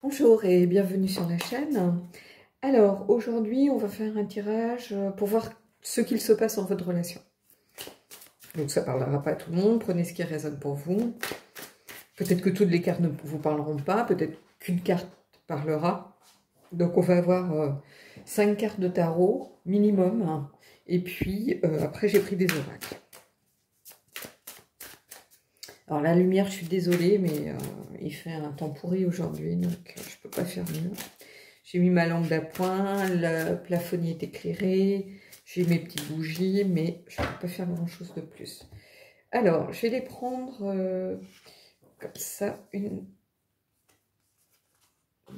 Bonjour et bienvenue sur la chaîne. Alors aujourd'hui on va faire un tirage pour voir ce qu'il se passe dans votre relation. Donc ça ne parlera pas à tout le monde, prenez ce qui résonne pour vous. Peut-être que toutes les cartes ne vous parleront pas, peut-être qu'une carte parlera. Donc on va avoir 5 cartes de tarot minimum. Et puis après j'ai pris des oracles. Alors la lumière, je suis désolée, mais il fait un temps pourri aujourd'hui, donc je ne peux pas faire mieux. J'ai mis ma lampe d'appoint, le plafonnier est éclairé, j'ai mes petites bougies, mais je ne peux pas faire grand chose de plus. Alors, je vais les prendre comme ça, 1,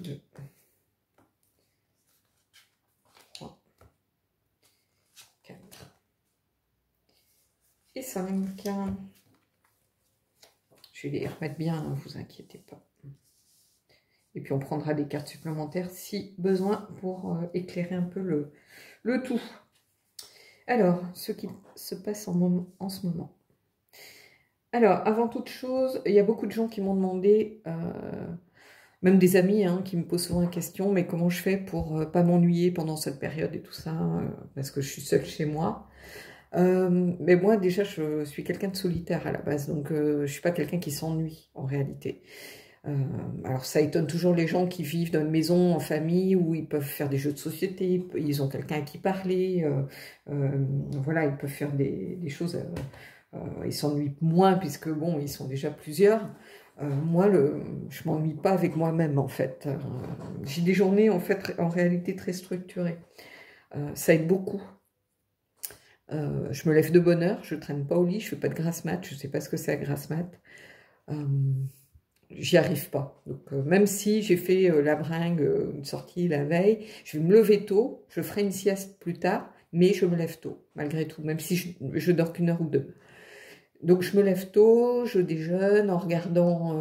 2, 3, 4 et 5. Je vais les remettre bien, ne vous inquiétez pas. Et puis on prendra des cartes supplémentaires si besoin pour éclairer un peu le tout. Alors, ce qui se passe en ce moment. Alors, avant toute chose, il y a beaucoup de gens qui m'ont demandé, même des amis qui me posent souvent la question, mais comment je fais pour pas m'ennuyer pendant cette période et tout ça, parce que je suis seule chez moi. Mais moi, déjà, je suis quelqu'un de solitaire à la base, donc je ne suis pas quelqu'un qui s'ennuie en réalité. Alors ça étonne toujours les gens qui vivent dans une maison en famille où ils peuvent faire des jeux de société, ils ont quelqu'un à qui parler, voilà, ils peuvent faire des choses, ils s'ennuient moins puisque bon, ils sont déjà plusieurs. Moi, je m'ennuie pas avec moi-même en fait. J'ai des journées en fait en réalité très structurées. Ça aide beaucoup. Je me lève de bonne heure, je traîne pas au lit, je fais pas de grasse mat, je sais pas ce que c'est la grasse mat. J'y arrive pas. Donc, même si j'ai fait la bringue, une sortie la veille, je vais me lever tôt, je ferai une sieste plus tard, mais je me lève tôt, malgré tout, même si je dors qu'1 heure ou 2. Donc je me lève tôt, je déjeune en regardant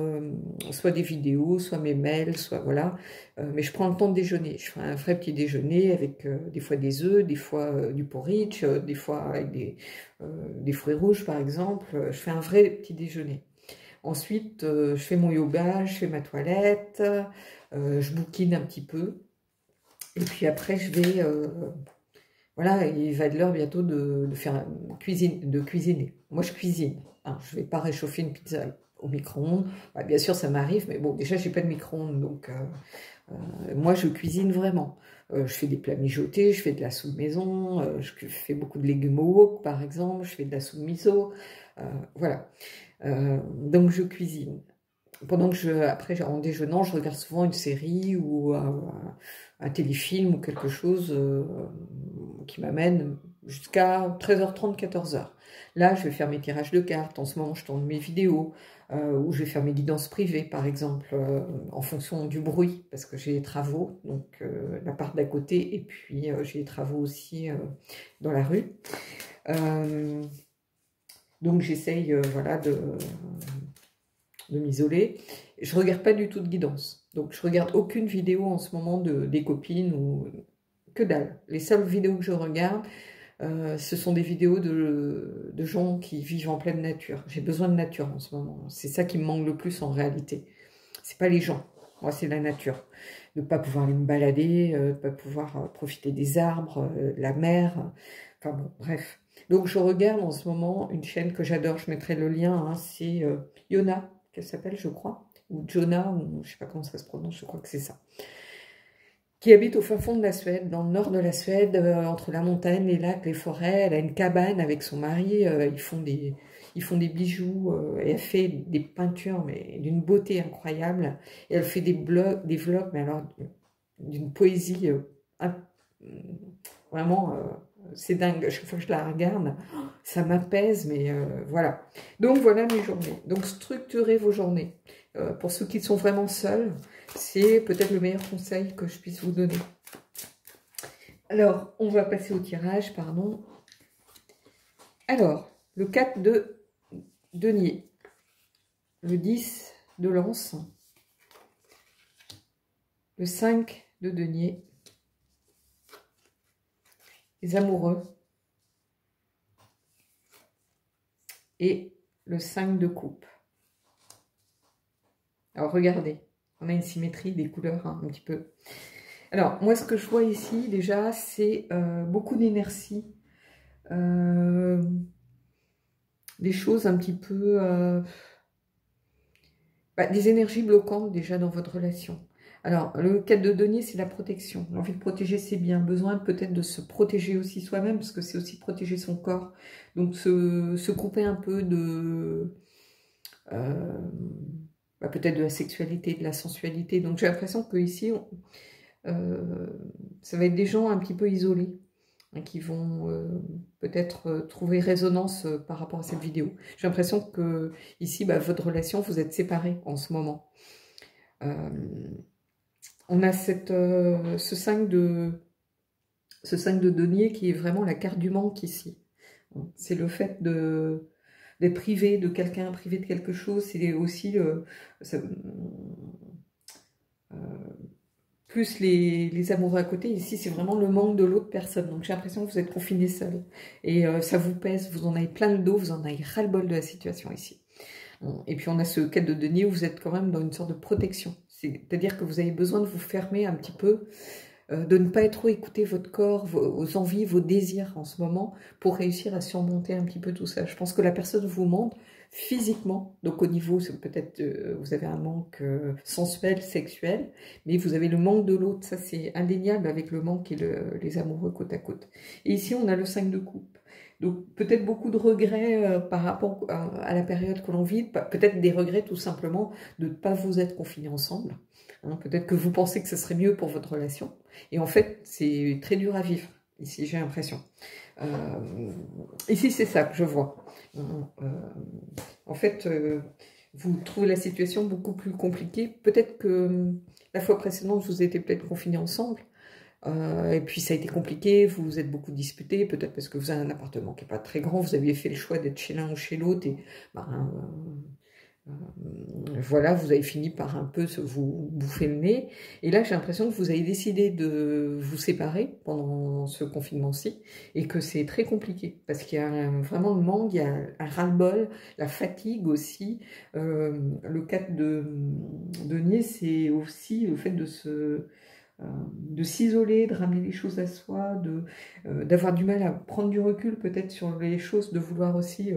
soit des vidéos, soit mes mails, soit voilà. Mais je prends le temps de déjeuner. Je fais un vrai petit déjeuner avec des fois des œufs, des fois du porridge, des fois avec des fruits rouges par exemple. Je fais un vrai petit déjeuner. Ensuite, je fais mon yoga, je fais ma toilette, je bouquine un petit peu. Et puis après, je vais... voilà, il va être l'heure bientôt de faire de cuisiner. Moi, je cuisine. Je ne vais pas réchauffer une pizza au micro-ondes. Bah, bien sûr, ça m'arrive, mais bon, déjà, je n'ai pas de micro-ondes. Donc, moi, je cuisine vraiment. Je fais des plats mijotés, je fais de la soupe maison, je fais beaucoup de légumes au wok, par exemple, je fais de la soupe miso. Voilà. Donc je cuisine. Pendant que après en déjeunant, je regarde souvent une série ou un téléfilm ou quelque chose qui m'amène jusqu'à 13h30, 14h. Là, je vais faire mes tirages de cartes. En ce moment, je tourne mes vidéos ou je vais faire mes guidances privées, par exemple, en fonction du bruit, parce que j'ai les travaux, donc la part d'à côté, et puis j'ai les travaux aussi dans la rue. Donc j'essaye voilà, de m'isoler. Je ne regarde pas du tout de guidance. Donc je regarde aucune vidéo en ce moment des copines ou que dalle. Les seules vidéos que je regarde, ce sont des vidéos de gens qui vivent en pleine nature. J'ai besoin de nature en ce moment. C'est ça qui me manque le plus en réalité. C'est pas les gens. Moi, c'est la nature. De ne pas pouvoir aller me balader, de ne pas pouvoir profiter des arbres, de la mer. Enfin bon, bref. Donc, je regarde en ce moment une chaîne que j'adore. Je mettrai le lien. C'est Yona, qu'elle s'appelle, je crois. Ou Jonah, ou je ne sais pas comment ça se prononce. Je crois que c'est ça. Qui habite au fin fond de la Suède, dans le nord de la Suède, entre la montagne, les lacs, les forêts. Elle a une cabane avec son mari. Ils font des bijoux. Et elle fait des peintures, mais d'une beauté incroyable. Et elle fait des vlogs, mais alors d'une poésie vraiment... c'est dingue, chaque fois que je la regarde, ça m'apaise, mais voilà. Donc voilà mes journées. Donc structurez vos journées. Pour ceux qui sont vraiment seuls, c'est peut-être le meilleur conseil que je puisse vous donner. Alors, on va passer au tirage, pardon. Alors, le 4 de denier, le 10 de lance, le 5 de denier, les amoureux, et le 5 de coupe. Alors regardez, On a une symétrie des couleurs, hein, un petit peu. Alors, moi, ce que je vois ici, déjà, c'est beaucoup d'énergie. Des choses un petit peu... des énergies bloquantes, déjà, dans votre relation. Alors, le 4 de denier, c'est la protection. L'envie de protéger ses biens. Besoin peut-être de se protéger aussi soi-même, parce que c'est aussi protéger son corps. Donc, se couper un peu de... peut-être de la sexualité, de la sensualité. Donc, j'ai l'impression que ici, ça va être des gens un petit peu isolés, hein, qui vont peut-être trouver résonance par rapport à cette vidéo. J'ai l'impression que ici, votre relation, vous êtes séparés en ce moment. On a ce 5 de denier qui est vraiment la carte du manque ici. C'est le fait d'être privé de quelqu'un, privé de quelque chose. C'est aussi plus les amoureux à côté. Ici, c'est vraiment le manque de l'autre personne. Donc, j'ai l'impression que vous êtes confiné seul. Et ça vous pèse, vous en avez plein le dos, vous en avez ras-le-bol de la situation ici. Et puis, on a ce 4 de denier où vous êtes quand même dans une sorte de protection. C'est-à-dire que vous avez besoin de vous fermer un petit peu, de ne pas être trop écouter votre corps, vos envies, vos désirs en ce moment, pour réussir à surmonter un petit peu tout ça. Je pense que la personne vous manque physiquement, donc au niveau, peut-être vous avez un manque sensuel, sexuel, mais vous avez le manque de l'autre, ça c'est indéniable avec le manque et les amoureux côte à côte. Et ici, on a le 5 de coupe. Donc peut-être beaucoup de regrets par rapport à la période que l'on vit, peut-être des regrets tout simplement de ne pas vous être confinés ensemble. Hein, peut-être que vous pensez que ce serait mieux pour votre relation. Et en fait, c'est très dur à vivre, ici, j'ai l'impression. Ici, c'est ça que je vois. En fait, vous trouvez la situation beaucoup plus compliquée. Peut-être que la fois précédente, vous étiez peut-être confinés ensemble. Et puis ça a été compliqué, vous vous êtes beaucoup disputés, peut-être parce que vous avez un appartement qui n'est pas très grand, vous aviez fait le choix d'être chez l'un ou chez l'autre, et voilà, vous avez fini par un peu vous bouffer le nez. Et là, j'ai l'impression que vous avez décidé de vous séparer pendant ce confinement-ci, et que c'est très compliqué, parce qu'il y a vraiment le manque, il y a un ras-le-bol, la fatigue aussi. Le 4 de denier, c'est aussi le fait de s'isoler, de ramener les choses à soi, d'avoir du mal à prendre du recul peut-être sur les choses, de vouloir aussi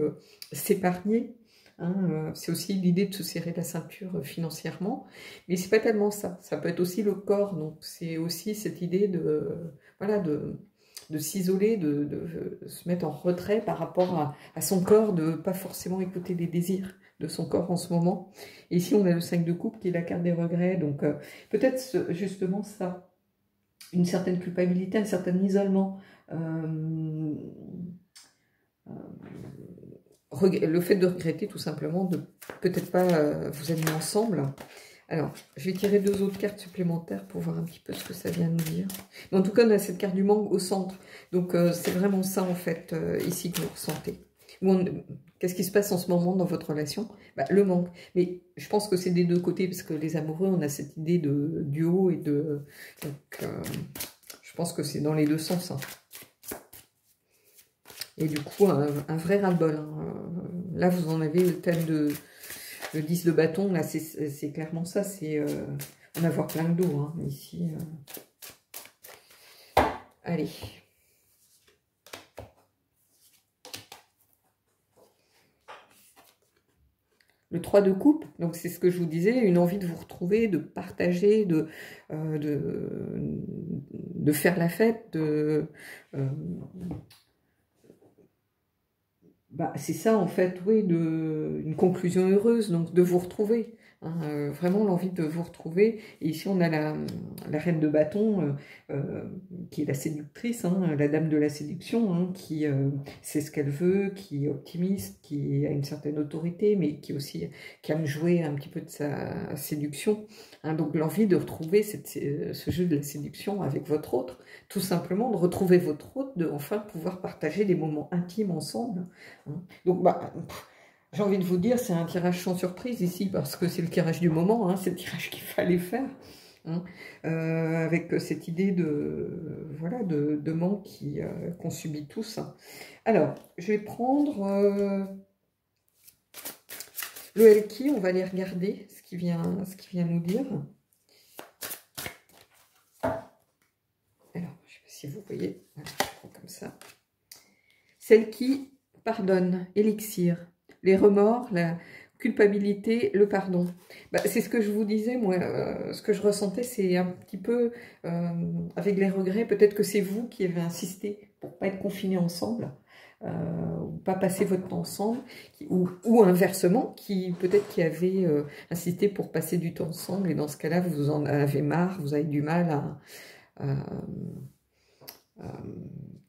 s'épargner. Hein, c'est aussi l'idée de se serrer la ceinture financièrement, mais c'est pas tellement ça. Ça peut être aussi le corps, donc c'est aussi cette idée de s'isoler, de se mettre en retrait par rapport à son corps, de pas forcément écouter les désirs de son corps en ce moment. Et ici, on a le 5 de coupe qui est la carte des regrets. Donc, peut-être justement ça, une certaine culpabilité, un certain isolement. Le fait de regretter tout simplement de peut-être pas vous être mis ensemble. Alors, je vais tirer 2 autres cartes supplémentaires pour voir un petit peu ce que ça vient nous dire. Mais en tout cas, on a cette carte du manque au centre. Donc, c'est vraiment ça, en fait, ici que vous ressentez. Qu'est-ce qui se passe en ce moment dans votre relation? Le manque. Mais je pense que c'est des deux côtés, parce que les amoureux, on a cette idée de duo et de... Donc, je pense que c'est dans les deux sens. Hein. Et du coup, un vrai ras-le-bol. Hein. Là, vous en avez le thème de... Le 10 de bâton, là, c'est clairement ça. C'est en avoir plein le dos, hein, ici. Allez. Le 3 de coupe, donc c'est ce que je vous disais, une envie de vous retrouver, de partager, de faire la fête, c'est ça en fait, oui, une conclusion heureuse, donc de vous retrouver. Hein, vraiment l'envie de vous retrouver. Et ici, on a la reine de bâton, qui est la séductrice, hein, la dame de la séduction, hein, qui sait ce qu'elle veut, qui est optimiste, qui a une certaine autorité, mais qui aussi qui aime jouer un petit peu de sa séduction. Hein, donc l'envie de retrouver ce jeu de la séduction avec votre autre, tout simplement de retrouver votre autre, de enfin pouvoir partager des moments intimes ensemble. Hein. Donc, j'ai envie de vous dire, c'est un tirage sans surprise ici, parce que c'est le tirage du moment, hein, c'est le tirage qu'il fallait faire, hein, avec cette idée de manque qu'on subit tous. Alors, je vais prendre le Elki, on va aller regarder ce qu'il vient nous dire. si vous voyez, voilà, je prends comme ça. Celle qui pardonne, élixir, les remords, la culpabilité, le pardon. Bah, c'est ce que je vous disais, moi, ce que je ressentais, c'est un petit peu, avec les regrets, peut-être que c'est vous qui avez insisté pour pas être confinés ensemble, ou pas passer votre temps ensemble, ou inversement, peut-être qui avez insisté pour passer du temps ensemble, et dans ce cas-là, vous en avez marre, vous avez du mal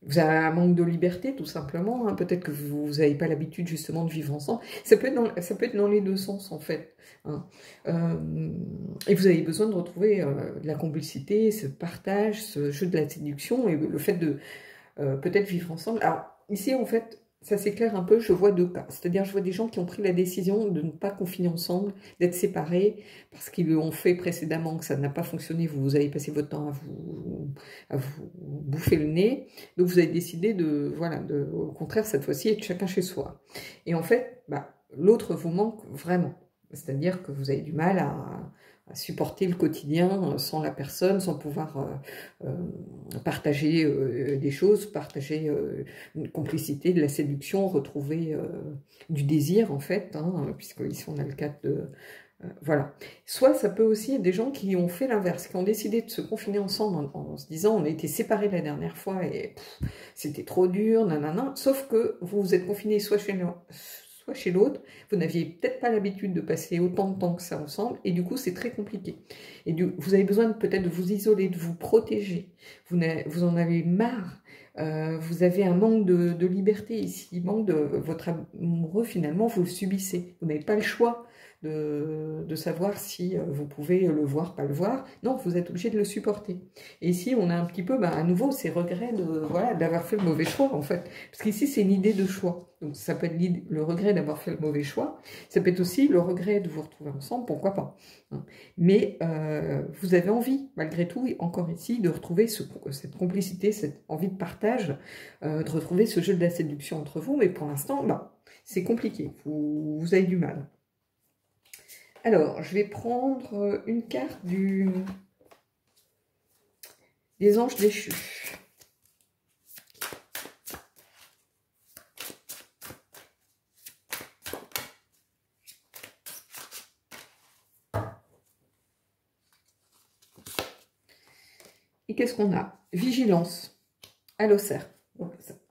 vous avez un manque de liberté, tout simplement. Hein. Peut-être que vous n'avez pas l'habitude, justement, de vivre ensemble. Ça peut être dans les deux sens, en fait. Hein. Et vous avez besoin de retrouver de la complicité, ce partage, ce jeu de la séduction, et le fait de peut-être vivre ensemble. Alors, ici, en fait, ça s'éclaire un peu, je vois deux cas. C'est-à-dire, je vois des gens qui ont pris la décision de ne pas confiner ensemble, d'être séparés, parce qu'ils l'ont fait précédemment, que ça n'a pas fonctionné, vous avez passé votre temps à vous bouffer le nez. Donc, vous avez décidé au contraire, cette fois-ci, être chacun chez soi. Et en fait, bah, l'autre vous manque vraiment. C'est-à-dire que vous avez du mal à supporter le quotidien sans la personne, sans pouvoir partager des choses, partager une complicité, de la séduction, retrouver du désir en fait, hein, puisque ici on a le cadre de... voilà. Soit ça peut aussi être des gens qui ont fait l'inverse, qui ont décidé de se confiner ensemble en se disant on a été séparés la dernière fois et c'était trop dur, nanana, sauf que vous vous êtes confinés soit chez l'autre, vous n'aviez peut-être pas l'habitude de passer autant de temps que ça ensemble, et du coup c'est très compliqué. Et vous avez besoin peut-être de vous isoler, de vous protéger, vous en avez marre, vous avez un manque de liberté ici, manque de votre amoureux finalement, vous le subissez, vous n'avez pas le choix de savoir si vous pouvez le voir, pas le voir, non, vous êtes obligé de le supporter. Et ici on a un petit peu, à nouveau, ces regrets d'avoir fait le mauvais choix en fait, parce qu'ici c'est une idée de choix. Donc ça peut être le regret d'avoir fait le mauvais choix, ça peut être aussi le regret de vous retrouver ensemble, pourquoi pas. Mais vous avez envie, malgré tout, encore ici, de retrouver cette complicité, cette envie de partage, de retrouver ce jeu de la séduction entre vous, mais pour l'instant, c'est compliqué, vous avez du mal. Alors, je vais prendre une carte des anges déchus. Et qu'est-ce qu'on a? Vigilance à l'Auxerre.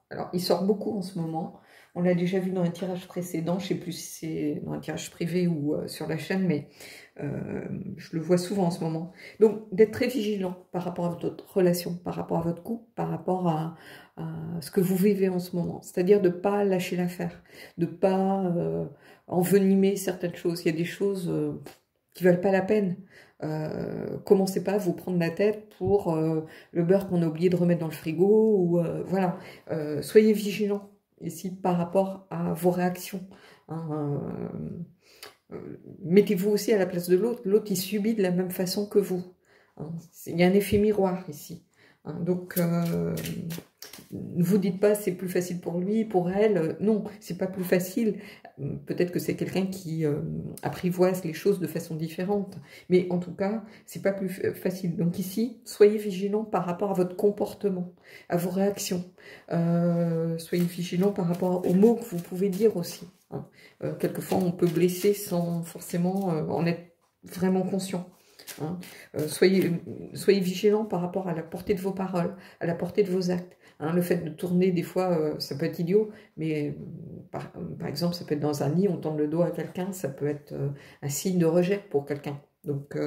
Alors, il sort beaucoup en ce moment. On l'a déjà vu dans un tirage précédent. Je ne sais plus si c'est dans un tirage privé ou sur la chaîne, mais je le vois souvent en ce moment. Donc, d'être très vigilant par rapport à votre relation, par rapport à votre couple, par rapport à ce que vous vivez en ce moment. C'est-à-dire de ne pas lâcher l'affaire, de ne pas envenimer certaines choses. Il y a des choses qui ne valent pas la peine. Commencez pas à vous prendre la tête pour le beurre qu'on a oublié de remettre dans le frigo, ou voilà. Soyez vigilants ici par rapport à vos réactions. Hein, mettez-vous aussi à la place de l'autre. L'autre, il subit de la même façon que vous. Hein. Il y a un effet miroir ici. Hein, donc, ne vous dites pas c'est plus facile pour lui, pour elle. Non, c'est pas plus facile. Peut-être que c'est quelqu'un qui apprivoise les choses de façon différente. Mais en tout cas, c'est pas plus facile. Donc ici, soyez vigilants par rapport à votre comportement, à vos réactions. Soyez vigilants par rapport aux mots que vous pouvez dire aussi. Hein. Quelquefois, on peut blesser sans forcément en être vraiment conscient. Hein. Soyez vigilants par rapport à la portée de vos paroles, à la portée de vos actes. Hein, le fait de tourner, des fois, ça peut être idiot, mais par exemple, ça peut être dans un lit, on tend le dos à quelqu'un, ça peut être un signe de rejet pour quelqu'un. Donc,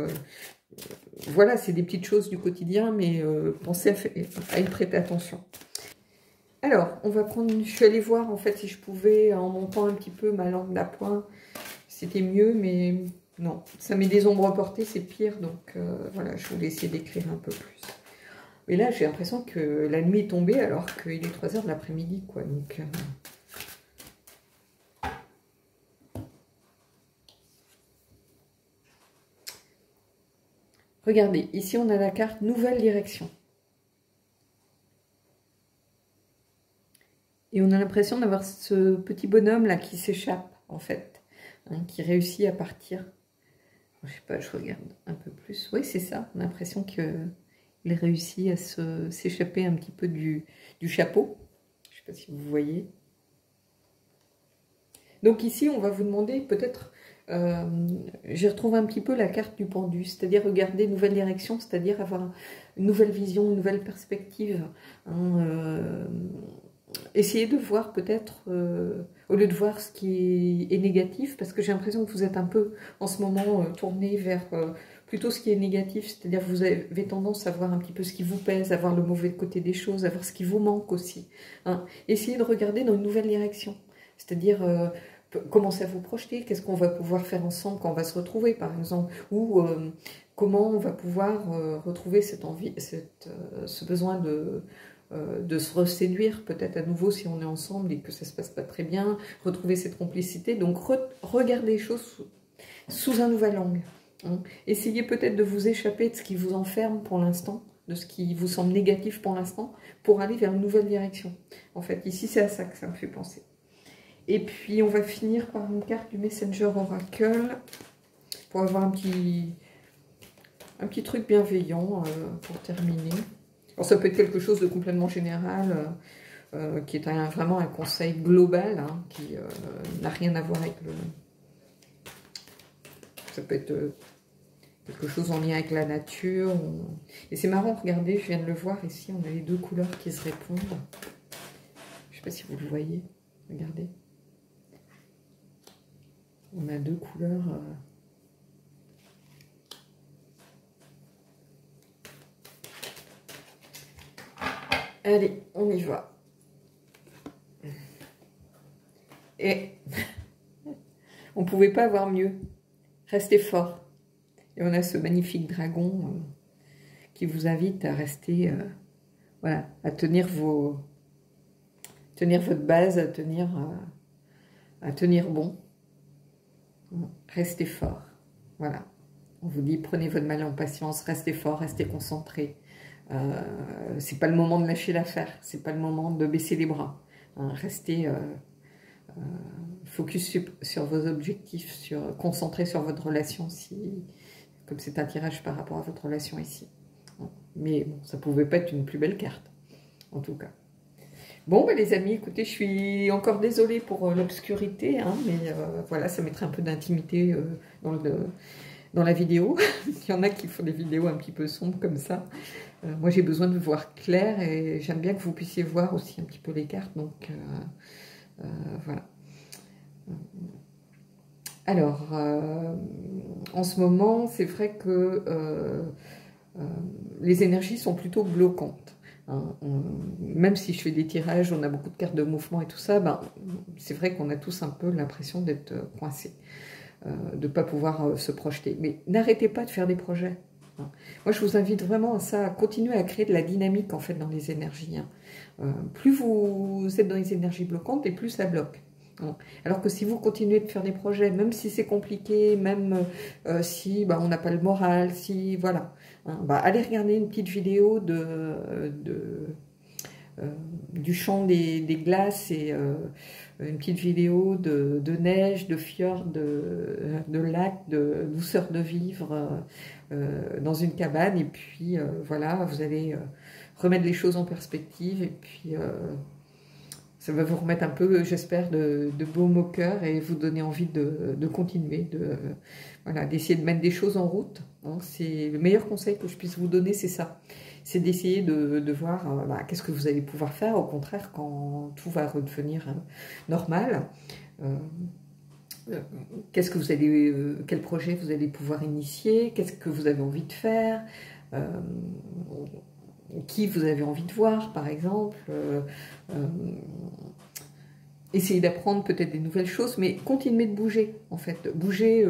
voilà, c'est des petites choses du quotidien, mais pensez à y prêter attention. Alors, on va prendre... Je suis allée voir, en fait, si je pouvais, en montant un petit peu ma langue d'appoint, c'était mieux, mais non. Ça met des ombres portées, c'est pire, donc voilà, je voulais essayer d'écrire un peu plus. Mais là, j'ai l'impression que la nuit est tombée alors qu'il est 3 h de l'après-midi, quoi. Donc, regardez, ici, on a la carte Nouvelle Direction. Et on a l'impression d'avoir ce petit bonhomme-là qui s'échappe, en fait, hein, qui réussit à partir. Je sais pas, je regarde un peu plus. Oui, c'est ça, on a l'impression que... Il réussit à s'échapper un petit peu du chapeau. Je ne sais pas si vous voyez. Donc ici, on va vous demander peut-être... j'ai retrouvé un petit peu la carte du pendu, c'est-à-dire regarder une nouvelle direction, c'est-à-dire avoir une nouvelle vision, une nouvelle perspective. Hein, essayez de voir peut-être, au lieu de voir ce qui est négatif, parce que j'ai l'impression que vous êtes un peu en ce moment tourné vers plutôt ce qui est négatif, c'est-à-dire que vous avez tendance à voir un petit peu ce qui vous pèse, à voir le mauvais côté des choses, à voir ce qui vous manque aussi. Hein. Essayez de regarder dans une nouvelle direction, c'est-à-dire... commencez à vous projeter, qu'est-ce qu'on va pouvoir faire ensemble quand on va se retrouver par exemple, ou comment on va pouvoir retrouver cette envie, ce besoin de se reséduire peut-être à nouveau si on est ensemble et que ça se passe pas très bien, retrouver cette complicité, donc regardez les choses sous un nouvel angle. Hein. Essayez peut-être de vous échapper de ce qui vous enferme pour l'instant, de ce qui vous semble négatif pour l'instant, pour aller vers une nouvelle direction. En fait, ici c'est à ça que ça me fait penser. Et puis, on va finir par une carte du Messenger Oracle pour avoir un petit truc bienveillant pour terminer. Alors, ça peut être quelque chose de complètement général, qui est vraiment un conseil global, hein, qui n'a rien à voir avec le... Ça peut être quelque chose en lien avec la nature. Et c'est marrant, regardez, je viens de le voir ici, on a les deux couleurs qui se répondent. Je ne sais pas si vous le voyez, regardez. On a deux couleurs. Allez, on y va. Et on ne pouvait pas avoir mieux. Restez fort. Et on a ce magnifique dragon qui vous invite à rester, voilà, à tenir votre base, à tenir bon. Restez fort, voilà. On vous dit, prenez votre mal en patience, restez fort, restez concentré. C'est pas le moment de lâcher l'affaire, c'est pas le moment de baisser les bras. Hein, restez focus sur vos objectifs, concentré sur votre relation, comme c'est un tirage par rapport à votre relation ici. Mais bon, ça pouvait pas être une plus belle carte, en tout cas. Bon, ben, les amis, écoutez, je suis encore désolée pour l'obscurité, hein, mais voilà, ça mettrait un peu d'intimité dans la vidéo. Il y en a qui font des vidéos un petit peu sombres comme ça. Moi, j'ai besoin de voir clair et j'aime bien que vous puissiez voir aussi un petit peu les cartes. Donc, voilà. Alors, en ce moment, c'est vrai que les énergies sont plutôt bloquantes. Hein, même si je fais des tirages, on a beaucoup de cartes de mouvement et tout ça, ben, c'est vrai qu'on a tous un peu l'impression d'être coincés, de ne pas pouvoir se projeter. Mais n'arrêtez pas de faire des projets. Hein. Moi, je vous invite vraiment à ça, à continuer à créer de la dynamique en fait dans les énergies. Hein. Plus vous êtes dans les énergies bloquantes et plus ça bloque. Hein. Alors que si vous continuez de faire des projets, même si c'est compliqué, même si on n'a pas le moral, si voilà, hein, allez regarder une petite vidéo du chant des glaces et une petite vidéo de neige, de fjord, de lac, de douceur de vivre dans une cabane. Et puis voilà, vous allez remettre les choses en perspective et puis ça va vous remettre un peu, j'espère, de baume au cœur et vous donner envie de continuer, voilà, d'essayer de mettre des choses en route. Hein. C'est le meilleur conseil que je puisse vous donner, c'est ça. C'est d'essayer de voir qu'est-ce que vous allez pouvoir faire, au contraire, quand tout va redevenir normal. Qu'est-ce que vous allez, quel projet vous allez pouvoir initier, qu'est-ce que vous avez envie de faire, qui vous avez envie de voir, par exemple. Essayez d'apprendre peut-être des nouvelles choses, mais continuez de bouger, en fait. Bouger,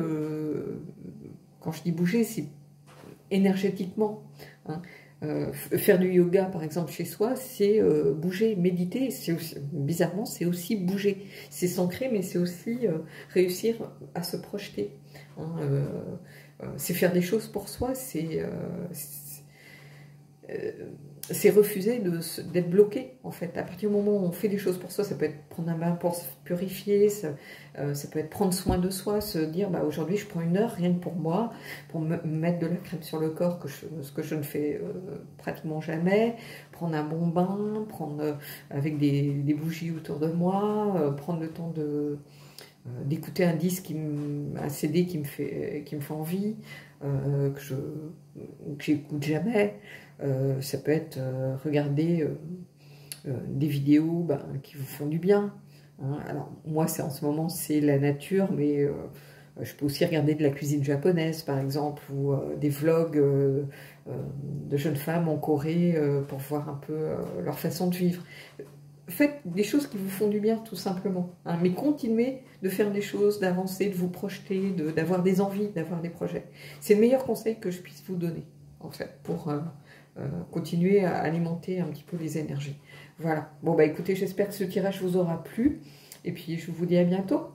quand je dis bouger, c'est énergétiquement. Hein. Faire du yoga, par exemple, chez soi, c'est bouger, méditer. Bizarrement, c'est aussi bouger. C'est s'ancrer, mais c'est aussi réussir à se projeter. Hein. C'est faire des choses pour soi, c'est c'est refuser d'être bloqué, en fait. À partir du moment où on fait des choses pour soi, ça peut être prendre un bain pour se purifier, ça peut être prendre soin de soi, se dire, bah, aujourd'hui, je prends 1 heure rien que pour moi, pour me mettre de la crème sur le corps, ce que je ne fais pratiquement jamais, prendre un bon bain, prendre avec des bougies autour de moi, prendre le temps d'écouter un disque, un CD qui me fait envie, que j'écoute jamais. Ça peut être regarder des vidéos qui vous font du bien. Hein. Alors moi, en ce moment, c'est la nature, mais je peux aussi regarder de la cuisine japonaise, par exemple, ou des vlogs de jeunes femmes en Corée pour voir un peu leur façon de vivre. Faites des choses qui vous font du bien, tout simplement. Hein, mais continuez de faire des choses, d'avancer, de vous projeter, d'avoir des envies, d'avoir des projets. C'est le meilleur conseil que je puisse vous donner, en fait, pour continuer à alimenter un petit peu les énergies. Voilà. Bon, bah écoutez, j'espère que ce tirage vous aura plu. Et puis, je vous dis à bientôt.